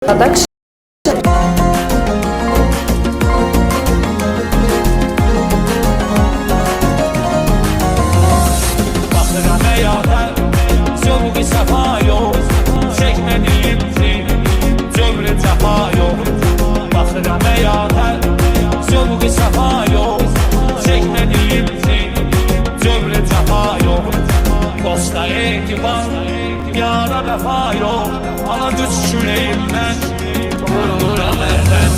Production. Bakıram həyata, zövq-i səfa yox, çəkmədiyimdir, cövrü cəfa yox. Bakıram həyata, zövq-i səfa yox, çəkmədiyimdir, cövrü cəfa yox. Dosta etibar, yara vəfa yox, ana güc kürəyimdən vuruluram əldən.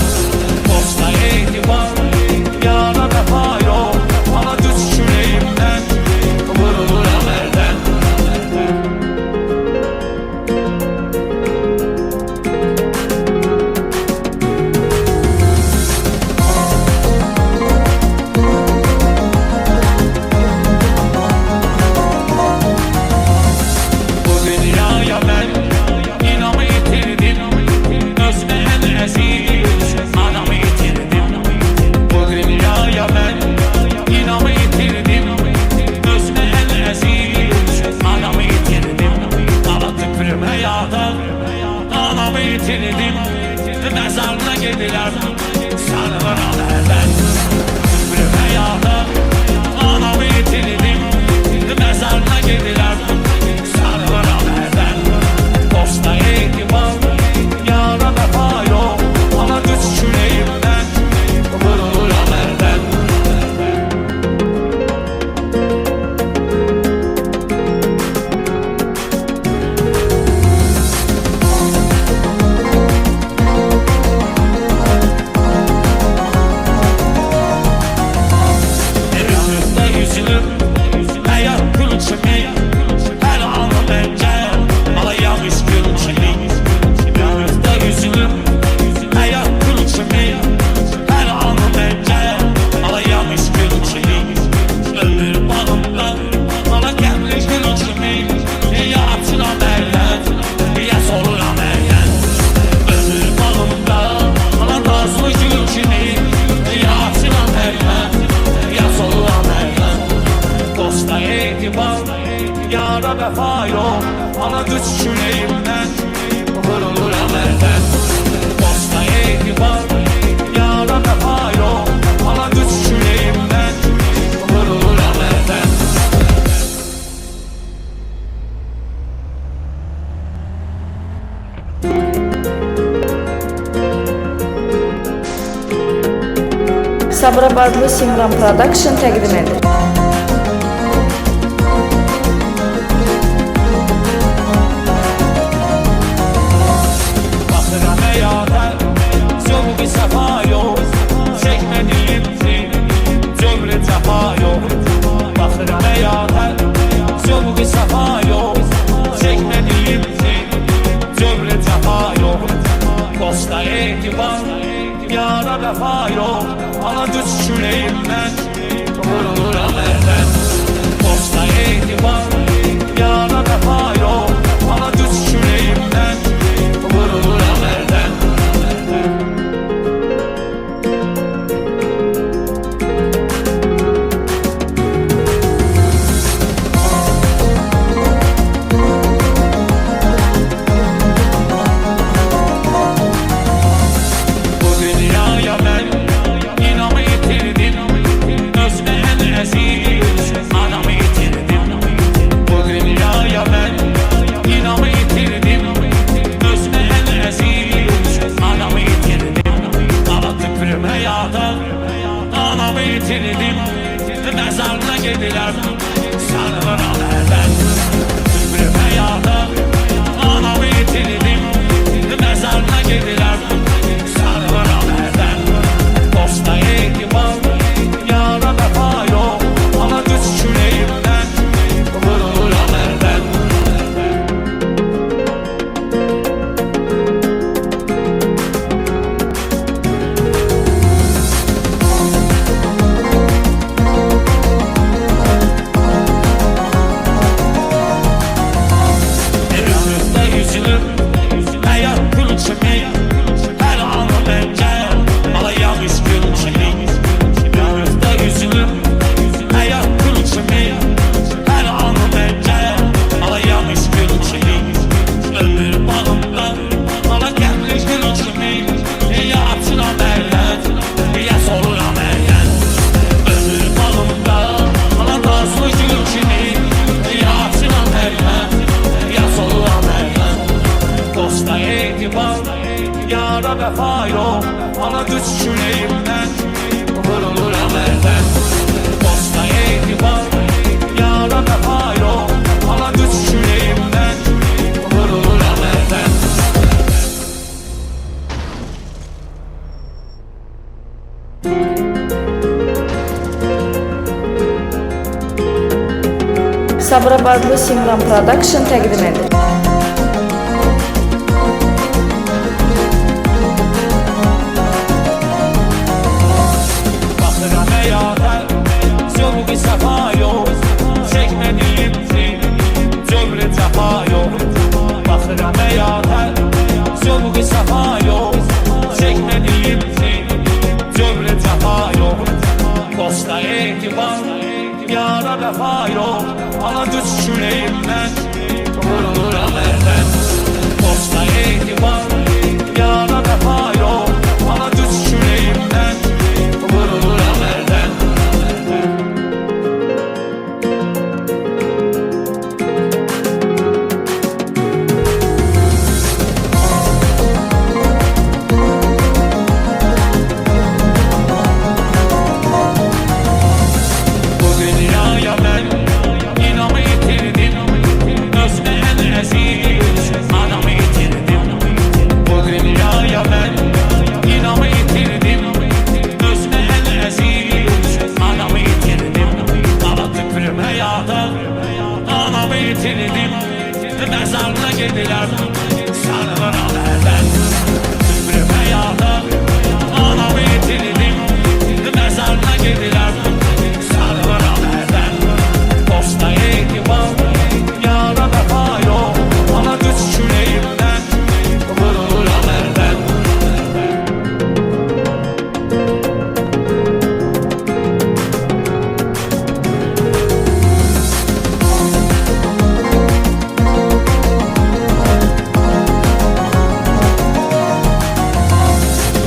Dosta etibar, yara vəfa yox, ana güc kürəyimdən vuruluram əldən. Bu dünyaya mən inamı itirdim, özümə ən əziz anamı itirdim. Bu dünyaya mən inamı itirdim, özümə ən əziz anamı itirdim. Qala tüpürüm həyata, anamı itirdim, məzarına gedirəm, sarılıram əldən. Tüpürüm həyata, anamı itirdim, məzarına gedirəm, sarılıram əldən. Dosta etibar, yara vəfa yox, ana güc kürəyimdən vuruluram əldən. Evimizdə üzülüb, həyat gül kimi, hər anı məncə alayam iş gül kimi. Evimizdə üzülüb, həyat gül kimi, hər anı məncə alayam iş gül kimi. Ömür bağımda ala gəmli gül kimi, ya açıram əllər, ya soluram əllər. Ömür bağımda ala nazlı gül kimi, ya açıram əllər, ya soluram əllər. Dosta etibar, yara vəfa yox, ana güc kürəyimdən vuruluram əldən. Dosta etibar, yara vəfa yox, ana güc kürəyimdən vuruluram əldən. Sabirabadlı Simran Production təqdim edir. Bakıram həyata, zövq-i səfa yox, çəkmədiyimdir, cövrü cəfa yox. Bakıram həyata, zövq-i səfa yox, çəkmədiyimdir, cövrü cəfa yox. Dosta etibar, yara vəfa yox, ana güc kürəyimdən vuruluram əldən. Dosta etibar, yara vəfa yox, ana güc kürəyimdən vuruluram əldən. Bu dünyaya mən inamı itirdim, özümə ən əziz anamı itirdim. Bu Dosta etibar, yara vefa yok. Ana güç yüreğimden vuruluram elden. Dosta etibar, yara vefa yok. Ana güç yüreğimden vuruluram elden. Sabirabadlı Simran Production təqdim edir. Bakıram həyata, zövqü səfa yox. Çəkmədiyim cövrü cəfa yox. Bakıram həyata, zövqü səfa yox. Çəkmədiyim cövrü cəfa yox. Dosta etibar, yara vefa yok. Ana güç yüreğimden vuruluram elden. Dosta etibar, yara vefa yok. Ana güç yüreğimden vuruluram elden. Bu dünyaya ben inamı yitirdim. Özüne en aziz anamı yitirdim. Bu dünyaya ben inamı yitirdim. Özüne en aziz anamı yitirdim. Ama tüpürüme yağdı, anamı yitirdim. Mezarına gidiler, sarılan elden. Tüpürüme yağdı, anamı yitirdim. Mezarına gidiler, sarılan elden. Dosta etibar, yara vefa yok. Ana güç yüreğimden vuruluram elden.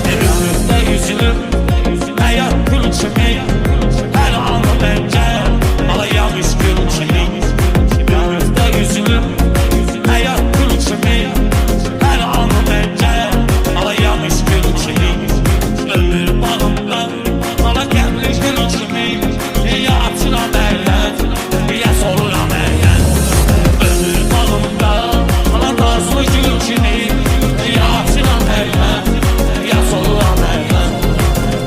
Önümde yüzülüp hayat gül kimi. Her anı bence alayamış gül kimi. Önümde yüzülüp hayat gül kimi. Her anı bence alayamış gül kimi. Ömür bağımda bana gelmiş gül kimi. Ya açıram elden, ya soruram elden. Ömür bağımda bana nazlı gül kimi. Ya açıram elden, ya soruram elden.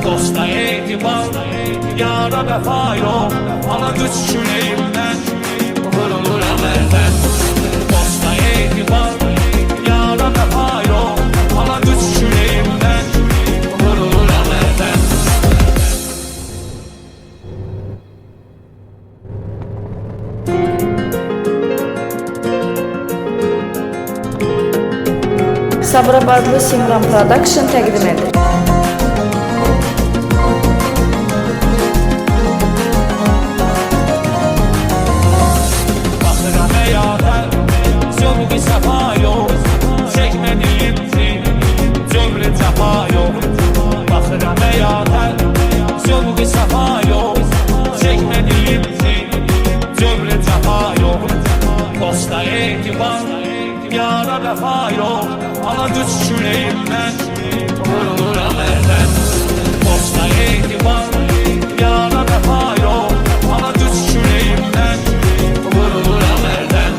Dosta etibar, yara vefa yok. Ana güç yüreğimden vuruluram elden. Dosta etibar, yara vefa yok. Ana güç yüreğimden vuruluram elden. Sabirabadlı Simran Production təqdim edir. Bakıram həyata, zövqü səfa yox. Çəkmədiyim cövrü cəfa yox. Bakıram həyata, zövqü səfa yox. Çəkmədiyim cövrü cəfa yox. Dosta etibar, yara vefa yok. Ana güç yüreğimden vuruluram elden. Dosta etibar, yara vefa yok. Ana güç yüreğimden vuruluram elden.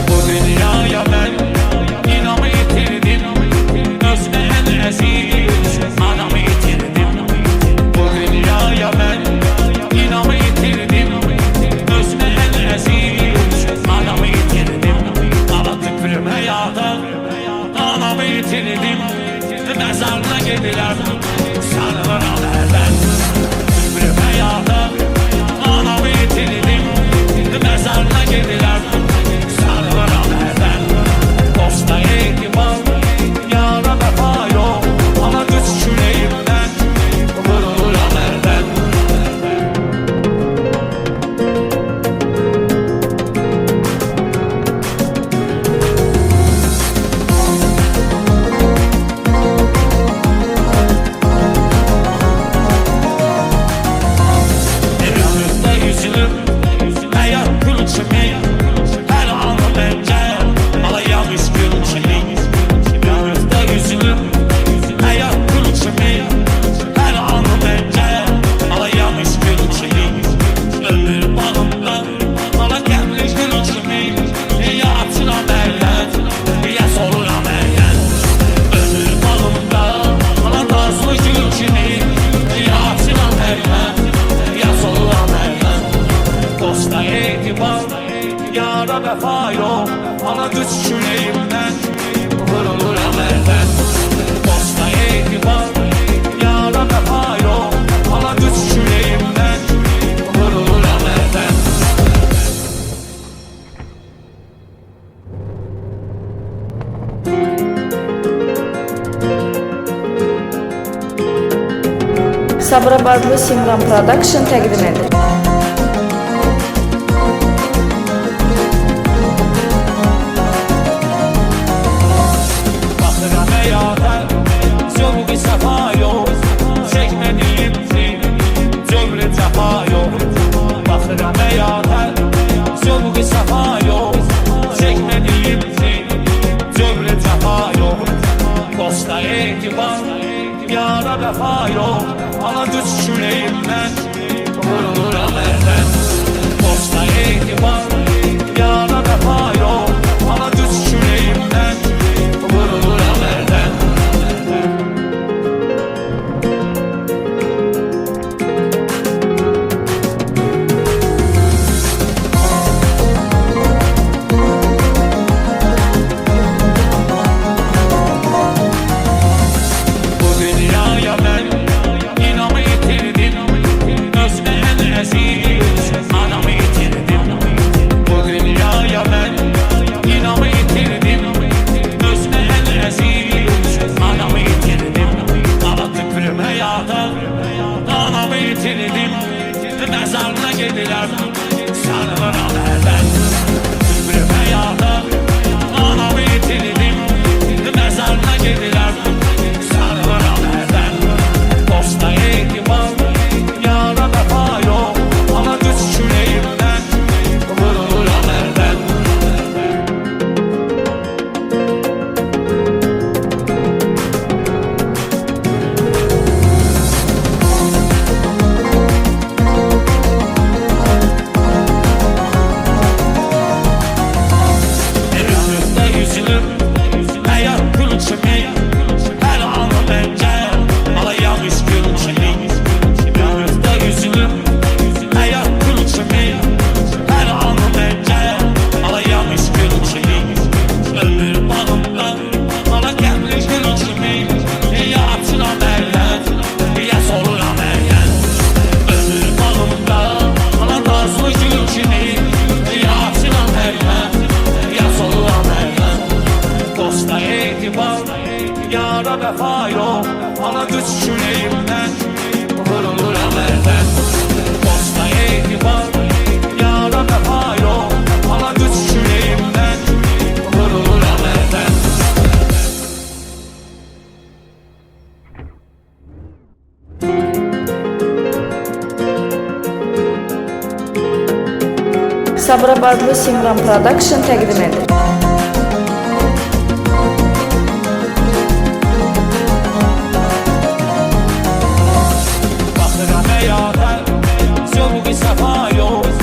Bu dünyaya ben inamı yitirdim. Özüne en aziz anamı yitirdim. Bu dünyaya ben inamı yitirdim. Özüne en aziz anamı yitirdim. Ama tüpürüme yağdı, anamı yitirdim. Mezarına gidiler, sarılan elden. Tüpürüme yağdı, anamı yitirdim. Mezarına gidiler, sarılan elden. Dosta etibar, yara vefa yok. Ana güç yüreğimden vuruluram elden. Sabirabadlı Simran Production təqdim edir. Baxıram həyata, zövqü səfa yox, çəkmədiyim cövrü cəfa yox. Baxıram həyata, zövqü səfa yox, çəkmədiyim cövrü cəfa yox. Dosta etibar, yara vəfa yox, ana düz küləyimdən vuruluram əldən. Dosta etibar, yara vəfa yox, ana düz küləyimdən vuruluram əldən. Bu dünyaya mən inamı itirdim, özümə ən əziz anamı itirdim. Bu dünyaya mən inamı itirdim, özümə ən əziz anamı itirdim. Ala tüpürüm həyata, anamı itirdim, məzarına gedirəm, sarılıram əldən. Tüpürüm həyata, anamı itirdim, məzarına gedirəm, sarılıram əldən. Dosta etibar, yara vəfa yox, ana düz küləyimdən vuruluram əldən. Ömrümdə yüzülüb həyat gül kimi, hər anı məncə alayamış gül kimi. Ömrümdə yüzülüb həyat gül kimi, hər anı məncə alayamış gül kimi. Ömür bağımda ala gəmli gül kimi, ya açıram əldən, ya soluram əldən. Ömür bağımda ala nazlı gül kimi, ya açıram əldən, ya soluram əldən. Dosta etibar, yara vəfa yox, ana düz küləyimdən vuruluram əldən. Dosta etibar, yara vəfa yox, ana düz küləyimdən vuruluram əldən. Sabirabadlı Simran Production təqdim edir. Baxıram həyata, zövqü səfa yox,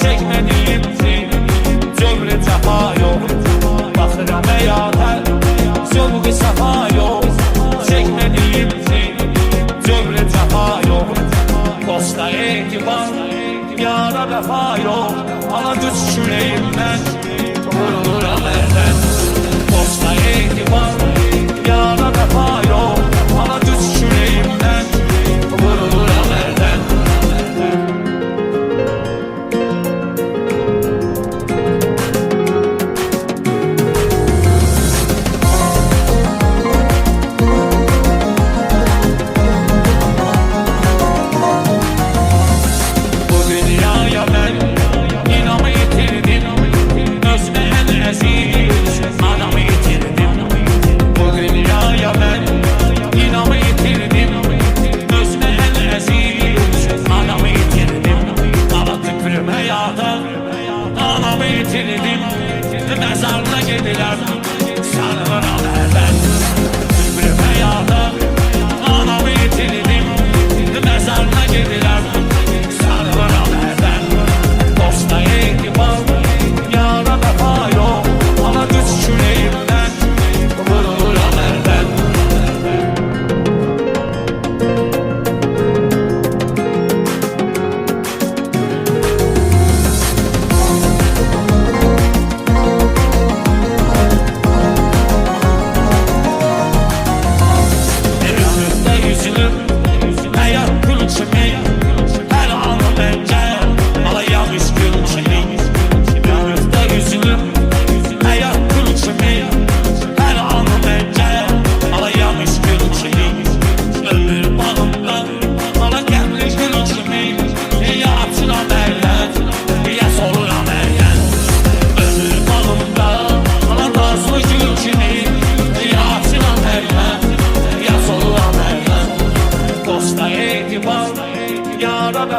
çəkmədiyim cövrü cəfa yox. Baxıram həyata, zövqü səfa yox, çəkmədiyim cövrü cəfa yox. Dosta etibar, yara vəfa yox, ana düz küləyimdən vurulur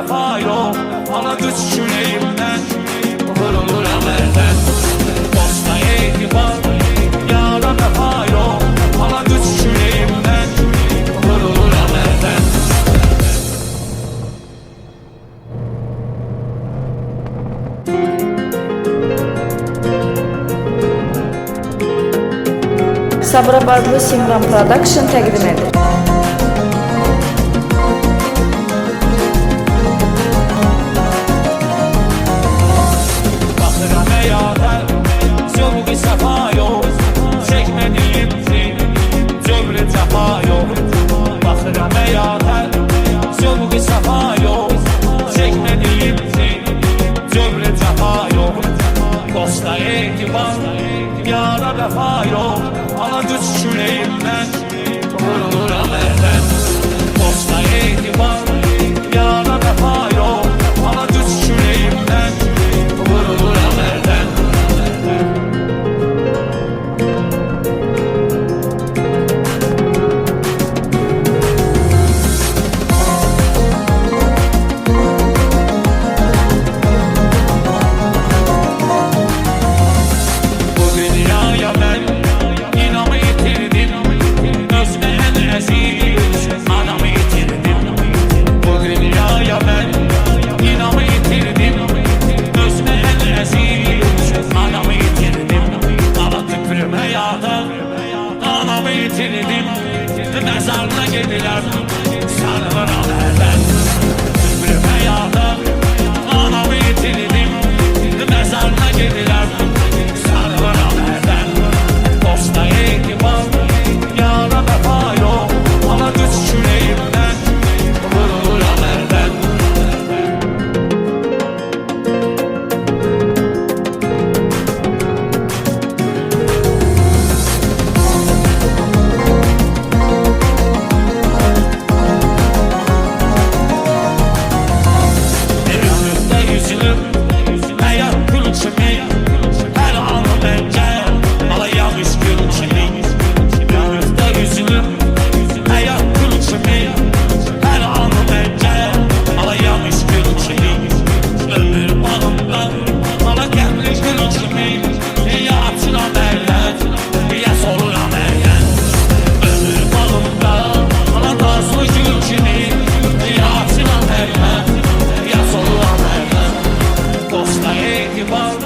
vəfa yox, ana güc küləyimdən vuruluram əldən. Dosta etibar, yara vəfa yox, ana güc küləyimdən vuruluram əldən. Sabirabadlı Simran Production təqdim edir. Baxıram həyata, zövqü səfa yox, çəkmədiyimdir, cövrü cəfa yox. Baxıram həyata, zövqü səfa yox, çəkmədiyimdir, cövrü cəfa yox. Dosta etibar, yara vəfa yox, ana güc küləyimdən vuruluram əldən. Dosta etibar, yara vəfa yox, ana güc küləyimdən vuruluram əldən. Bu dünyaya mən inamı itirdim, özümə ən əziz anamı itirdim. Bu dünyaya mən inamı itirdim, özümə ən əziz anamı itirdim. Ala tüpürüm həyata, anamı itirdim, məzarına gedirəm, sarılıram əldən. Tüpürüm həyata, anamı itirdim, məzarına gedirəm, sarılıram əldən. Dosta etibar, yara vəfa yox, ana güc küləyimdən vuruluram əldən. Ömrümdə üzülüb, həyat gül kimi, hər anı məncə alayam üç gül kimi. Ömrümdə üzülüb, həyat gül kimi, hər anı məncə alayam üç gül kimi. Ömür bağımda ala qəmli gül kimi, ya açıram əldən, ya soluram əldən. Ömür bağımda ala nazlı gül kimi, ya açıram əldən, ya soluram əldən. Dosta etibar,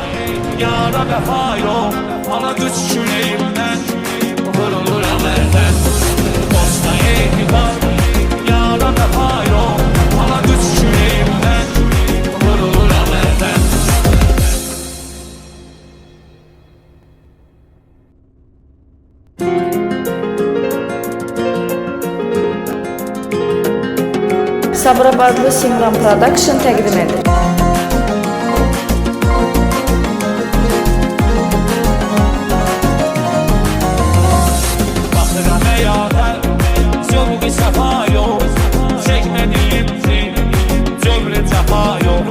yara vəfa yox, ana güc küləyimdən vuruluram əldən. Dosta etibar, yara vəfa yox, ana güc küləyimdən vuruluram əldən. Sabirabadlı Simran Production təqdim edir. Baxıram həyata, zövqü səfa